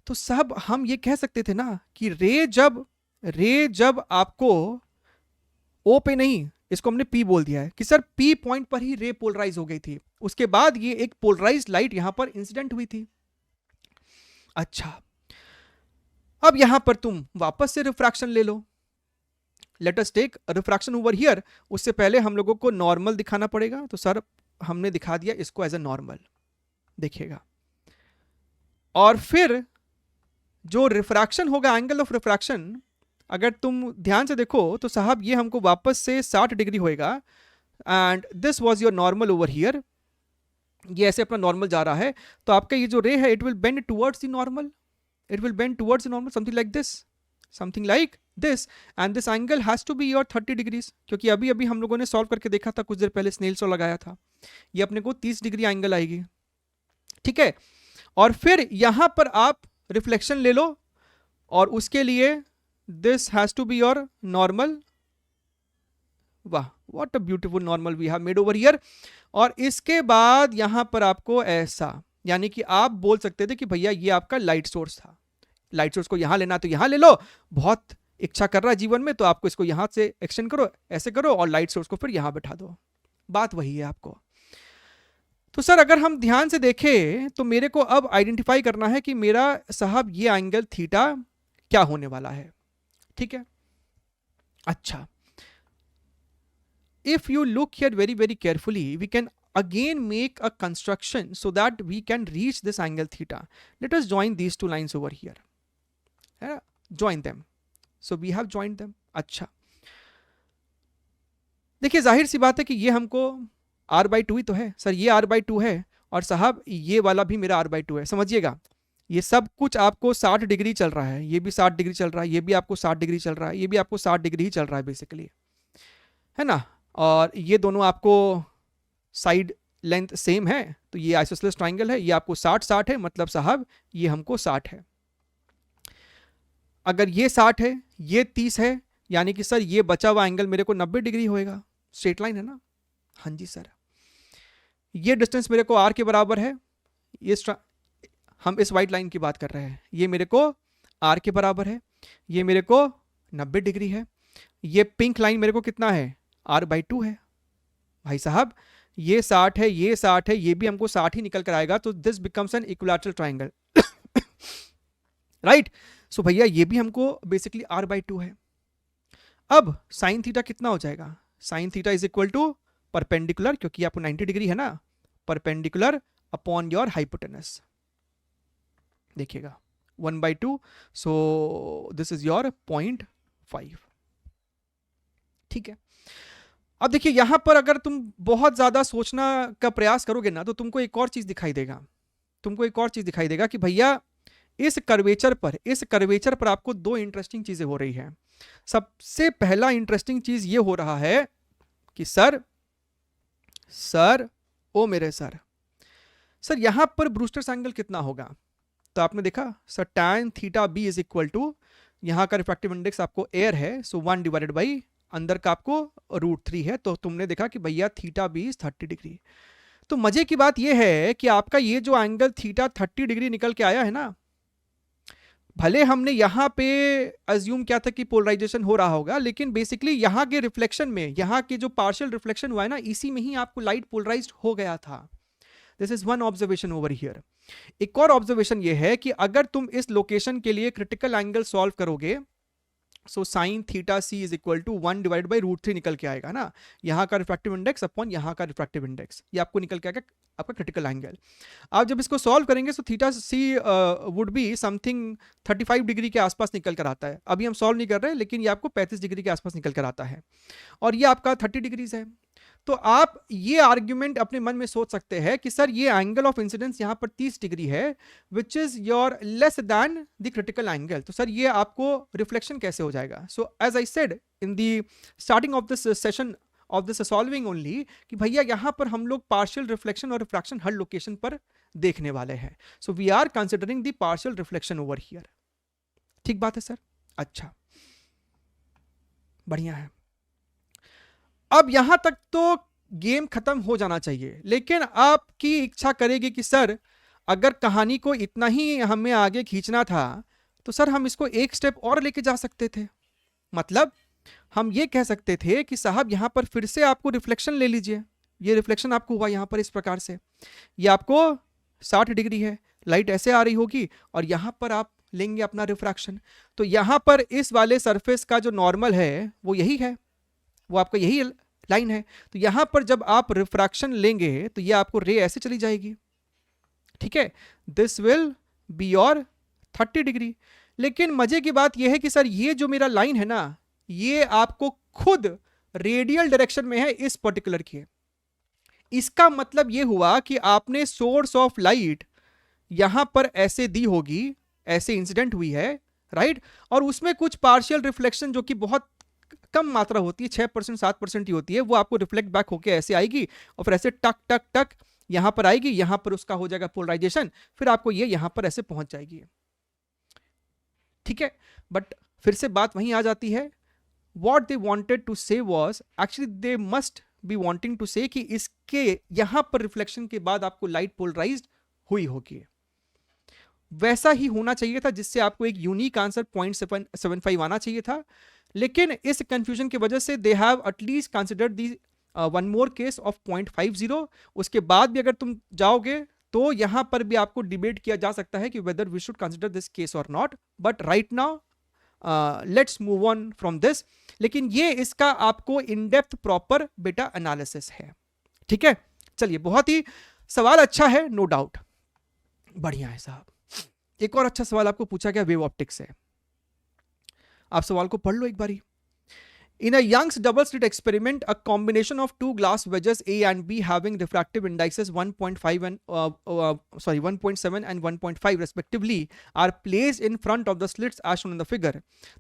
तो सब हम ये कह सकते थे ना कि रे जब आपको ओ पे नहीं, इसको हमने पी बोल दिया है कि सर पी पॉइंट पर ही रे पोलराइज हो गई थी, उसके बाद ये एक पोलराइज लाइट यहां पर इंसिडेंट हुई थी. अच्छा, अब यहां पर तुम वापस से रिफ्रैक्शन ले लो. Let us take refraction over here. उससे पहले हम लोगों को नॉर्मल दिखाना पड़ेगा, तो सर हमने दिखा दिया इसको एज ए नॉर्मल. देखिएगा, और फिर जो रिफ्रैक्शन होगा, एंगल ऑफ रिफ्रैक्शन, अगर तुम ध्यान से देखो तो साहब ये हमको वापस से 60 डिग्री होएगा. And this was your normal over here. ये ऐसे अपना नॉर्मल जा रहा है, तो आपका ये जो रे है it will bend towards the normal, something like this. And this angle has to be your 30 degrees, क्योंकि अभी हम लोगों ने सॉल्व करके देखा था कुछ देर पहले, स्नेल सॉ लगाया था, ये अपने को 30 डिग्री एंगल आएगी. ठीक है, और फिर यहां पर आप रिफ्लेक्शन ले लो, और उसके लिए this has to be your normal. वाह, what a beautiful normal we have made over here. और इसके बाद यहां पर आपको ऐसा, यानी कि आप बोल सकते थे कि भैया ये आपका लाइट सोर्स था, लाइट सोर्स को यहां लेना तो यहां ले लो, बहुत इच्छा कर रहा है जीवन में तो आपको इसको यहां से एक्सटेंड करो, ऐसे करो, और लाइट सोर्स को फिर यहां बैठा दो. बात वही है आपको. तो सर अगर हम ध्यान से देखें तो मेरे को अब आइडेंटिफाई करना है कि मेरा साहब ये एंगल थीटा क्या होने वाला है. ठीक है. अच्छा, if you look here very very carefully, we can again make a construction so that we can reach this angle theta. Let us join these two lines over here. Join them. So we have joined them. अच्छा, देखिए जाहिर सी बात है कि ये हमको r/2 ही तो है सर, ये r/2 है और साहब ये वाला भी मेरा r/2 है। समझिएगा, ये सब कुछ आपको 60 डिग्री चल रहा है, ये भी 60 डिग्री चल रहा है, ये भी आपको 60 डिग्री चल रहा है, ये भी आपको 60 डिग्री ही चल रहा है बेसिकली, है ना। और ये दोनों आपको साइड लेंथ सेम है, तो ये आइसोसेलेस ट्राइंगल है, ये आपको 60-60 है, मतलब साहब ये हमको 60 है। अगर ये 60 है, ये 30 है, यानी कि सर ये बचा हुआ एंगल मेरे को 90 डिग्री होएगा। स्ट्रेट लाइन है ना। हाँ जी सर। ये डिस्टेंस मेरे को r के बराबर है, ये हम इस वाइट लाइन की बात कर रहे हैं, ये मेरे को r के बराबर है, ये मेरे को 90 डिग्री है। ये पिंक लाइन मेरे को कितना है, r/2 है। भाई साहब ये 60 है, ये 60 है, ये भी हमको 60 ही निकल कर आएगा, तो this becomes an equilateral triangle, right. So भैया ये भी हमको बेसिकली r/2 है। अब साइन थीटा कितना हो जाएगा, sine theta is equal to perpendicular, क्योंकि आपको 90 डिग्री है ना, परपेंडिकुलर अपॉन योर हाइपोटेनस। देखिएगा 1/2, सो दिस इज योर 0.5। ठीक है। अब देखिए यहां पर अगर तुम बहुत ज्यादा सोचना का प्रयास करोगे ना, तो तुमको एक और चीज दिखाई देगा, तुमको एक और चीज दिखाई देगा कि भैया इस कर्वेचर पर आपको दो इंटरेस्टिंग चीजें हो रही है। सबसे पहला इंटरेस्टिंग चीज ये हो रहा है कि सर ओ मेरे सर यहां पर ब्रूस्टर्स एंगल कितना होगा। तो आपने देखा sir tan theta B is equal to, यहां का रिफ्रैक्टिव इंडेक्स आपको एयर है, सो 1 डिवाइडेड बाई अंदर का आपको √3 है, तो तुमने देखा कि भैया थीटा बी इज 30 डिग्री। तो मजे की बात यह है कि आपका ये जो एंगल थीटा 30 डिग्री निकल के आया है ना, भले हमने यहां पे अज्यूम किया था कि पोलराइजेशन हो रहा होगा, लेकिन बेसिकली यहां के रिफ्लेक्शन में, यहां के जो पार्शियल रिफ्लेक्शन हुआ है ना, इसी में ही आपको लाइट पोलराइज्ड हो गया था। This is one observation over here. एक और ऑब्जर्वेशन ये है कि अगर तुम इस लोकेशन के लिए क्रिटिकल एंगल सॉल्व करोगे, so sine theta c is equal to 1 divide by √3 निकल के आएगा ना, यहां का रिफ्रैक्टिव इंडेक्स अपॉन यहां का रिफ्रैक्टिव इंडेक्स, ये आपको निकल के आएगा आपका क्रिटिकल एंगल। आप जब इसको सॉल्व करेंगे तो theta c would be something 35 degree के आसपास निकल कर आता है। अभी हम सॉल्व नहीं कर रहे, लेकिन ये आपको 35 डिग्री के आसपास निकल कर आता है, और ये आपका 30 डिग्रीज है। तो आप ये आर्ग्यूमेंट अपने मन में सोच सकते हैं कि सर ये एंगल ऑफ इंसिडेंस यहां पर 30 डिग्री है, which is your less than the critical angle, तो सर ये आपको रिफ्लेक्शन कैसे हो जाएगा। So as I said in the starting of this session of this solving only, कि भैया यहां पर हम लोग पार्शियल रिफ्लेक्शन और रिफ्रैक्शन हर लोकेशन पर देखने वाले हैं। So we are considering the partial reflection over here. ठीक बात है सर। अच्छा, बढ़िया है। अब यहां तक तो गेम खत्म हो जाना चाहिए, लेकिन आपकी इच्छा करेगी कि सर अगर कहानी को इतना ही हमें आगे खींचना था, तो सर हम इसको एक स्टेप और लेके जा सकते थे। मतलब हम ये कह सकते थे कि साहब यहां पर फिर से आपको रिफ्लेक्शन ले लीजिए, ये रिफ्लेक्शन आपको हुआ यहां पर इस प्रकार से, ये आपको 60 डिग्री है, लाइट ऐसे आ रही होगी, और यहां पर आप लेंगे अपना रिफ्रैक्शन, तो यहां पर इस वाले सरफेस का जो नॉर्मल है वो यही है, वो आपका यही लाइन है। तो यहां पर जब आप रिफ्रैक्शन लेंगे तो ये आपको रे ऐसे चली जाएगी, ठीक है, this will be your 30 degree. लेकिन मजे की बात यह है कि सर ये जो मेरा लाइन है ना, ये आपको खुद रेडियल डायरेक्शन में है इस पर्टिकुलर की। इसका मतलब यह हुआ कि आपने सोर्स ऑफ लाइट यहां पर ऐसे दी होगी, ऐसे इंसिडेंट हुई है, राइट, और उसमें कुछ पार्शियल रिफ्लेक्शन जो कि बहुत कम मात्रा होती है, 6% 7% ही होती है, वो आपको रिफ्लेक्ट बैक होके ऐसे आएगी, और फिर ऐसे टक टक टक यहां पर आएगी, यहां पर उसका हो जाएगा पोलराइजेशन, फिर आपको ये यहां पर ऐसे पहुंच जाएगी। ठीक है, बट फिर से बात वहीं आ जाती है, what they wanted to say was actually they must be wanting to say कि इसके यहां पर रिफ्लेक्शन के बाद आपको लाइट पोलराइज्ड हुई होगी। वैसा ही होना चाहिए था, जिससे आपको एक यूनिक आंसर 0.75 आना चाहिए था, लेकिन इस कंफ्यूजन की वजह से they have at least considered the one more case of 0.50। उसके बाद भी अगर तुम जाओगे तो यहां पर भी आपको डिबेट किया जा सकता है कि whether we should consider this case और not, but right now let's move on from this. लेकिन ये इसका आपको इन डेप्थ प्रॉपर बेटा एनालिसिस है। ठीक है, चलिए, बहुत ही सवाल अच्छा है, नो डाउट, बढ़िया है साहब। एक और अच्छा सवाल आपको पूछा गया वेव ऑप्टिक्स से। आप सवाल को पढ़ लो एक बारी। In a Young's double slit experiment, a combination of two glass wedges A and B having refractive indices 1.5 and 1.7 and 1.5 respectively are placed in front of the slits as shown in the figure.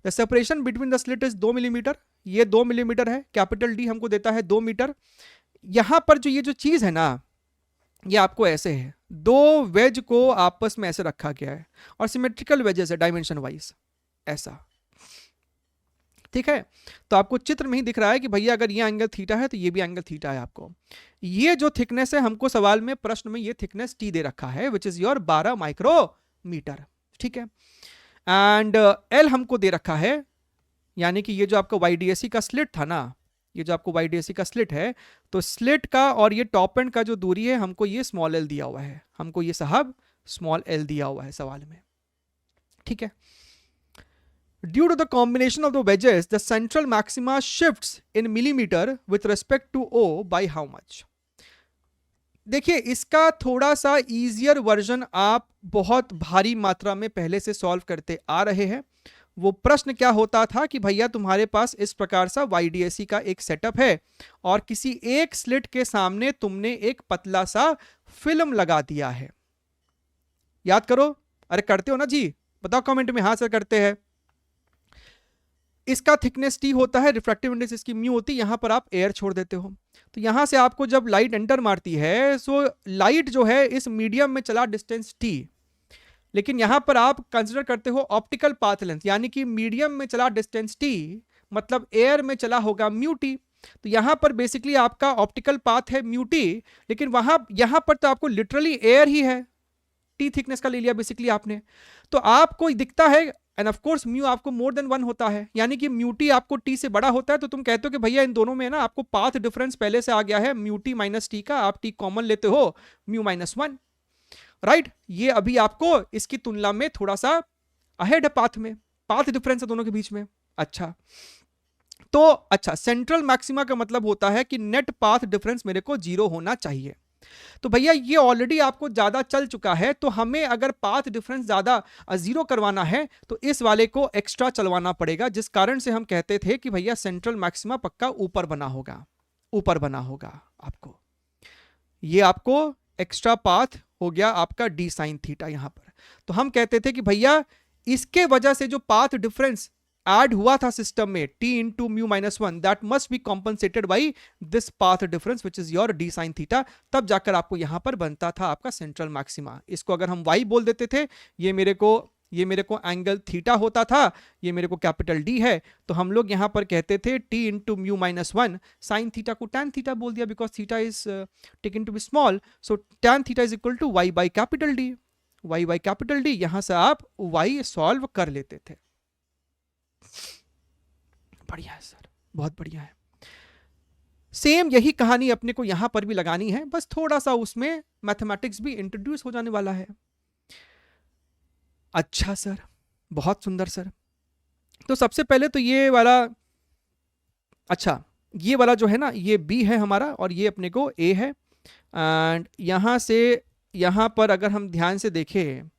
The separation between the slit is 2 millimetre, ये 2 millimetre है, capital D हमको देता है 2 metre. यहां पर जो ये जो चीज है ना, ये आपको ऐसे है, दो वेज को आपस में ऐसे रखा गया है और सिमेट्रिकल वेजेस है डायमेंशन वाइज, ऐसा, ठीक है। तो आपको चित्र में ही दिख रहा है कि भैया अगर ये एंगल थीटा है तो ये भी एंगल थीटा है। आपको ये जो थिकनेस है, हमको सवाल में प्रश्न में ये थिकनेस टी दे रखा है विच इज योर 12 माइक्रोमीटर, ठीक है। एंड एल हमको दे रखा है, यानी कि ये जो आपका वाईडीएससी का स्लिट था ना, ये जो आपको वाईडीएससी का स्लिट है, तो स्लिट का और ये टॉप एंड का जो दूरी है, हमको ये स्मॉल एल दिया हुआ है, हमको ये साहब स्मॉल एल दिया हुआ है सवाल में, ठीक है। Due to the combination of the wedges, the central maxima shifts in millimeter with respect to O by how much? देखिए, इसका थोड़ा सा इजियर वर्जन आप बहुत भारी मात्रा में पहले से सॉल्व करते आ रहे हैं। वो प्रश्न क्या होता था कि भैया तुम्हारे पास इस प्रकार सा वाईडीएससी का एक सेटअप है और किसी एक स्लिट के सामने तुमने एक पतला सा फिल्म लगा दिया है। याद करो, अरे करते हो ना जी, बताओ कमेंट में, हाँ सर करते हैं। इसका थिकनेस टी होता है, रिफ्रैक्टिव इंडेक्स इसकी म्यू होती है, यहां पर आप एयर छोड़ देते हो, तो यहां से आपको जब लाइट एंटर मारती है, सो लाइट जो है इस मीडियम में चला डिस्टेंस टी, लेकिन यहां पर आप कंसिडर करते हो ऑप्टिकल पाथ लेंथ, यानी कि मीडियम में चला डिस्टेंस टी मतलब एयर में चला होगा म्यू टी। तो यहां पर बेसिकली आपका ऑप्टिकल पाथ है म्यू टी, लेकिन यहां पर तो आपको लिटरली एयर ही है, टी थिकनेस का ले लिया बेसिकली आपने, तो आपको दिखता है, एंड ऑफ कोर्स म्यू आपको मोर देन 1 होता है, यानी कि म्यू टी आपको टी से बड़ा होता है, तो तुम कहते हो कि भैया इन दोनों में ना आपको पाथ डिफरेंस पहले से आ गया है म्यू टी माइनस टी का, आप टी कॉमन लेते हो म्यू -1, राइट। ये अभी आपको इसकी तुलना में थोड़ा सा अहेड है पाथ में, पाथ डिफरेंस है दोनों के बीच में। अच्छा, तो अच्छा, सेंट्रल मैक्सिमा का मतलब होता है कि नेट पाथ डिफरेंस मेरे को 0 होना चाहिए। तो भैया ये ऑलरेडी आपको ज्यादा चल चुका है, तो हमें अगर पाथ डिफरेंस ज्यादा 0 करवाना है तो इस वाले को एक्स्ट्रा चलवाना पड़ेगा, जिस कारण से हम कहते थे कि भैया सेंट्रल मैक्सिमा पक्का ऊपर बना होगा, ऊपर बना होगा। आपको ये आपको एक्स्ट्रा पाथ हो गया आपका डी साइन थीटा यहां पर। तो हम कहते थे कि भैया इसके वजह से जो पाथ डिफरेंस ऐड हुआ था सिस्टम में t into mu -1, that must B compensated by this path difference which is your D sine theta, तब जाकर आपको यहां पर बनता था आपका सेंट्रल मैक्सिमा। इसको अगर हम y बोल देते थे, ये मेरे को एंगल थीटा होता था, ये मेरे को कैपिटल D है, तो हम लोग यहां पर कहते थे t into mu -1, sine theta को टैन थीटा बोल दिया because theta is taken to be small, so tan theta is equal to y by capital D, y by capital D। यहां से आप y सॉल्व कर लेते थे। बढ़िया है सर, बहुत बढ़िया है। सेम यही कहानी अपने को यहां पर भी लगानी है, बस थोड़ा सा उसमें मैथमेटिक्स भी इंट्रोड्यूस हो जाने वाला है। अच्छा सर, बहुत सुंदर सर। तो सबसे पहले तो ये वाला, अच्छा ये वाला जो है ना, ये B है हमारा और ये अपने को A है, एंड यहां से यहां पर अगर हम ध्यान से देखें,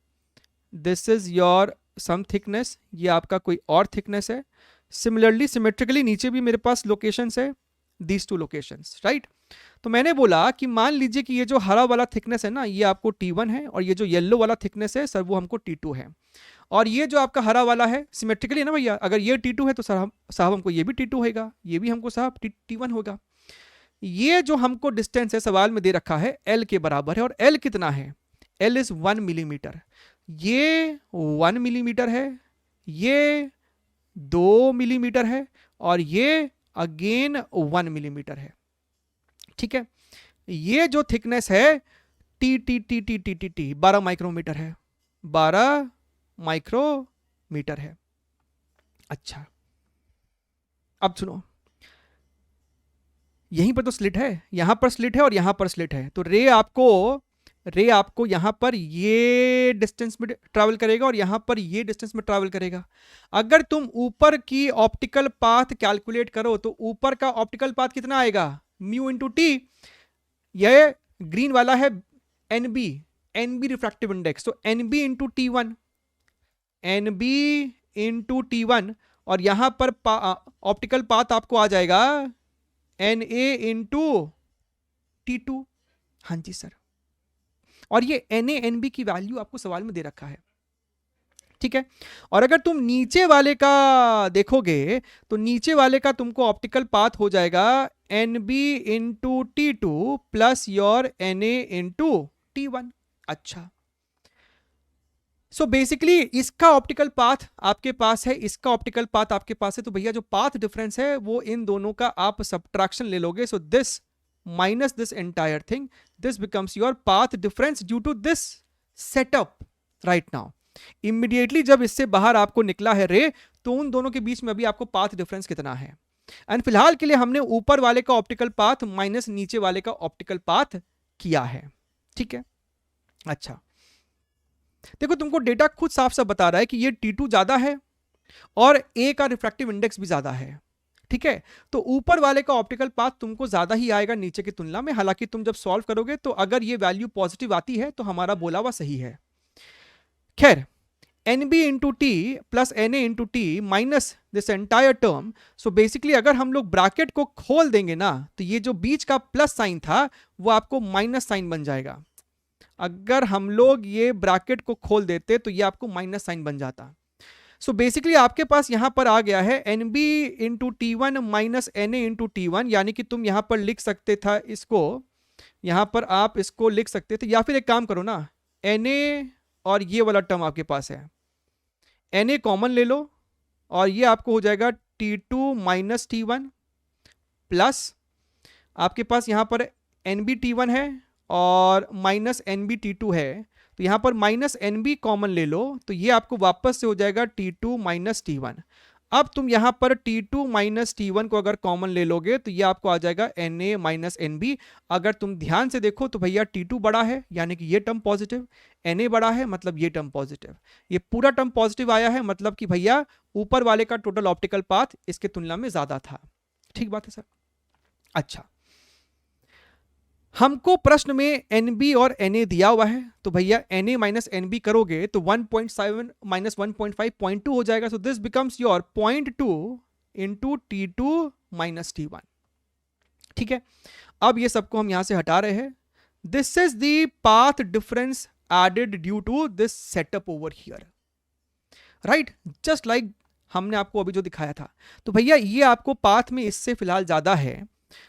this is your some thickness, ये आपका कोई और थिकनेस है। सिमिलरली सिमेट्रिकली नीचे भी मेरे पास लोकेशंस है, दीज टू लोकेशंस, राइट। तो मैंने बोला कि मान लीजिए कि ये जो हरा वाला थिकनेस है ना, ये आपको T1 है, और ये जो येलो वाला थिकनेस है सर वो हमको T2 है, और ये जो आपका हरा वाला है सिमेट्रिकली है ना भैया, अगर ये T2 है तो सर साहब हमको ये भी T2 होगा, ये भी हमको साहब T1 होगा। ये जो हमको डिस्टेंस है सवाल में दे रखा है L के बराबर है, और L कितना है, L इज 1 मिलीमीटर, ये 1 मिलीमीटर है, ये 2 मिलीमीटर है, और ये अगेन 1 मिलीमीटर है, ठीक है। ये जो थिकनेस है T T T T T T T 12 micrometre है, 12 माइक्रोमीटर है। अच्छा, अब सुनो, यहीं पर तो स्लिट है, यहां पर स्लिट है और यहां पर स्लिट है, तो रे आपको यहां पर ये डिस्टेंस में ट्रैवल करेगा और यहां पर ये डिस्टेंस में ट्रैवल करेगा। अगर तुम ऊपर की ऑप्टिकल पाथ कैलकुलेट करो तो ऊपर का ऑप्टिकल पाथ कितना आएगा, म्यू इंटू टी, ये ग्रीन वाला है एनबी रिफ्रैक्टिव इंडेक्स, तो एनबी इंटू T1, और यहां पर ऑप्टिकल पाथ आपको आ जाएगा Na इंटू T2। हाँ जी सर, और ये Na-Nb की वैल्यू आपको सवाल में दे रखा है, ठीक है। और अगर तुम नीचे वाले का देखोगे तो नीचे वाले का तुमको ऑप्टिकल पाथ हो जाएगा Nb into T2 plus your Na into T1। अच्छा, सो बेसिकली इसका ऑप्टिकल पाथ आपके पास है, इसका ऑप्टिकल पाथ आपके पास है, तो भैया जो पाथ डिफरेंस है वो इन दोनों का आप सब्ट्रैक्शन ले लोगे। So this minus this entire thing, this becomes your path difference due to this setup right now. Immediately जब इससे बाहर आपको निकला है रे, तो उन दोनों के बीच में अभी आपको पाथ डिफरेंस कितना है। एंड फिलहाल के लिए हमने ऊपर वाले का ऑप्टिकल पाथ माइनस नीचे वाले का ऑप्टिकल पाथ किया है, ठीक है। अच्छा, देखो तुमको डेटा खुद साफ साफ बता रहा है कि ये T2 ज्यादा है और A का रिफ्रैक्टिव इंडेक्स भी ज्यादा है, ठीक है। तो ऊपर वाले का ऑप्टिकल पाथ तुमको ज्यादा ही आएगा नीचे की तुलना में। हालांकि तुम जब सॉल्व करोगे तो अगर ये वैल्यू पॉजिटिव आती है तो हमारा बोला हुआ सही है। खैर, Nb into T plus Na into T minus this entire term. So basically अगर हम लोग ब्रैकेट को खोल देंगे ना, तो ये जो बीच का प्लस साइन था वो आपको माइनस साइन बन जाएगा। अगर हम लोग ये ब्रैकेट को खोल देते तो ये आपको माइनस साइन बन जाता। सो बेसिकली आपके पास यहां पर आ गया है Nb into T1 minus Na into T1, यानी कि तुम यहां पर लिख सकते था इसको, यहां पर आप इसको लिख सकते थे, या फिर एक काम करो ना, Na और ये वाला टर्म आपके पास है, Na कॉमन ले लो और ये आपको हो जाएगा T2 माइनस T1 प्लस आपके पास यहां पर Nb T1 है और माइनस Nb T2 है, तो यहां पर माइनस Nb कॉमन ले लो तो ये आपको वापस से हो जाएगा T2 माइनस T1। अब तुम यहां पर T2 माइनस T1 को अगर कॉमन ले लोगे तो ये आपको आ जाएगा Na माइनस Nb। अगर तुम ध्यान से देखो तो भैया T2 बड़ा है यानी कि ये टर्म पॉजिटिव, Na बड़ा है मतलब ये टर्म पॉजिटिव, ये पूरा टर्म पॉजिटिव आया है, मतलब कि भैया ऊपर वाले का टोटल ऑप्टिकल पाथ इसके तुलना में ज्यादा था। ठीक बात है सर। अच्छा, हमको प्रश्न में Nb और Na दिया हुआ है, तो भैया Na माइनस Nb करोगे तो 1.7 माइनस 1.5 0.2 हो जाएगा। सो this becomes your 0.2 into T2 minus T1, ठीक है। अब ये सबको हम यहां से हटा रहे हैं। This is the path difference added due to this setup over here, right, just like हमने आपको अभी जो दिखाया था। तो भैया ये आपको पाथ में इससे फिलहाल ज्यादा है,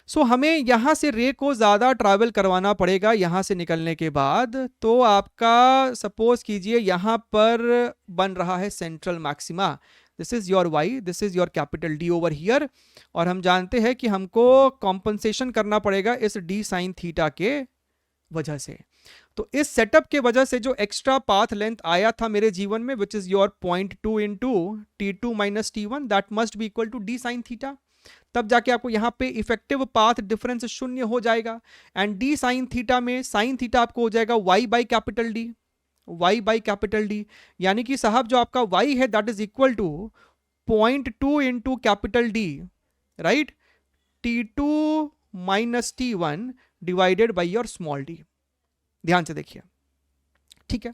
सो हमें यहां से रे को ज्यादा ट्रैवल करवाना पड़ेगा यहां से निकलने के बाद। तो आपका सपोज कीजिए यहां पर बन रहा है central maxima, this is your y, this is your capital D over here, और हम जानते हैं कि हमको कॉम्पनसेशन करना पड़ेगा इस डी साइन थीटा के वजह से। तो इस सेटअप के वजह से जो एक्स्ट्रा पाथ लेंथ आया था मेरे जीवन में, which is your 0.2 into T2 minus T1, that must be equal to D sine theta. तब जाके आपको यहां पे इफेक्टिव पाथ डिफरेंस शून्य हो जाएगा। एंड डी साइन थीटा में साइन थीटा आपको हो जाएगा y by capital D, y by capital D, यानी कि साहब जो आपका y है that is equal to 0.2 into capital D, right, T2 minus T1 divided by your small d. ध्यान से देखिए, ठीक है।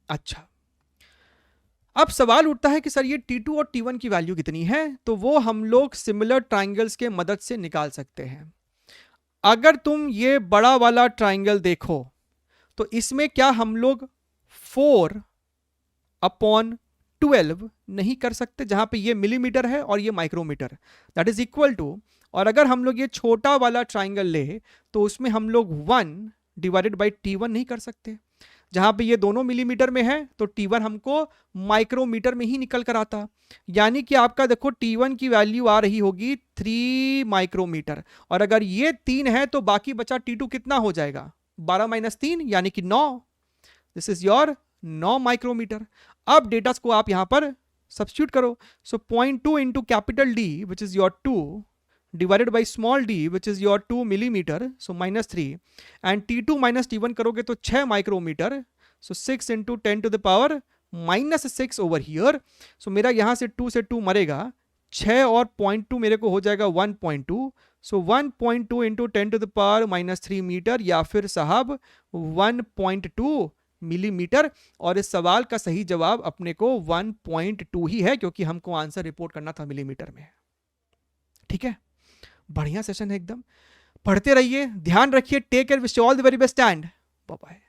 अच्छा, अब सवाल उठता है कि सर ये T2 और T1 की वैल्यू कितनी है, तो वो हम लोग सिमिलर ट्राइंगल्स के मदद से निकाल सकते हैं। अगर तुम ये बड़ा वाला ट्राइंगल देखो तो इसमें क्या हम लोग 4/12 नहीं कर सकते, जहां पे ये मिलीमीटर है और ये micrometre, that is equal to, और अगर हम लोग ये छोटा वाला ट्राइंगल ले तो उसमें हम लोग 1 डिवाइडेड बाई T1 नहीं कर सकते, जहां पे ये दोनों मिलीमीटर में है तो T1 हमको माइक्रोमीटर में ही निकल कर आता। यानी कि आपका देखो T1 की वैल्यू आ रही होगी 3 माइक्रोमीटर, और अगर ये 3 है तो बाकी बचा T2 कितना हो जाएगा, 12 माइनस 3 यानी कि 9, दिस इज योर 9 माइक्रोमीटर। अब डेटा को आप यहां पर सब्स्टिट्यूट करो। So 0.2 into capital D which is your 2 divided by small D which is your 2 millimetre, so minus 3, and T2 minus T1 करोगे तो 6 micrometre, so 6 into 10 to the power minus 6 over here. So मेरा यहां से 2 से 2 मरेगा, 6 और 0.2 मेरे को हो जाएगा 1.2, so 1.2 into 10 to the power minus 3 metre, या फिर साहब 1.2 मिलीमीटर, और इस सवाल का सही जवाब अपने को 1.2 ही है, क्योंकि हमको आंसर रिपोर्ट करना था मिलीमीटर में। ठीक है, बढ़िया सेशन है एकदम। पढ़ते रहिए, ध्यान रखिए, take care, wish you all the very best and bye bye.